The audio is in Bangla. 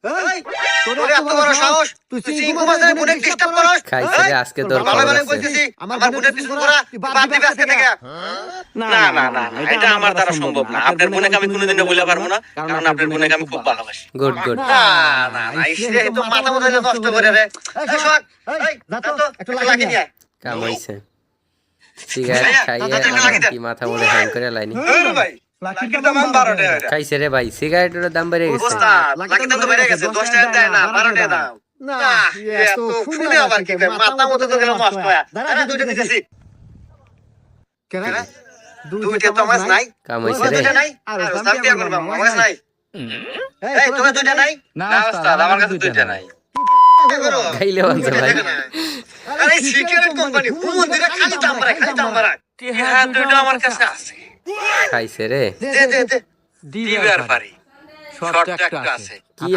এই তোর এত বড় সাহস তুই চিঙ্কু বাজারে বোনের ডিস্টার্ব করস খাইছে রে আজকে তোর বাবা খবর মানে আছে কইতেছি আমার বোনের পিছন করা বাদ দিবি আজকে থেকে না না না না, এটা আমার দ্বারা সম্ভব না। আপনার বোনকে আমি কোনোদিনও বলে পারবো না, কারণ আপনার বোনকে আমি খুব ভালোবাসি। গুড গুড না না না ইসে তো মাথা মধ্যে নষ্ট করে রে এই শোন এই যা তো একটু লাগি নিয়ে কাম হইছে সিগারেট খাইয়ে কি মাথা মুড়ে হ্যাং করে লাইনি এই ভাই লাকির দাম 12 টাকা খাইছে রে ভাই সিগারেটের দাম বেড়ে গেছে ওস্তাদ লাকির দাম তো বেড়ে গেছে 10 টাকা দেয় না 12 টাকা দাম না এত শুনে আবার কি করে মাথা মধ্যে তো গেল নষ্ট হয়া দাঁড়া দুইটা দিতেছি কেন দুইটা তো মাছ নাই কাম হইছে রে দুইটা নাই আর ওস্তাদ কি করব মাছ নাই এই তোমার দুইটা নাই না ওস্তাদ, আমার কাছে দুইটা নাই। খাইলে বানছে ভাই আরে সিগারেট কোম্পানি হুমন দিরা খালি দাম বাড়া হ্যাঁ, দুইটা আমার কাছে আছে, খাইছে রে দে দিবে আর পারি। শর্ট একটা আছে। কি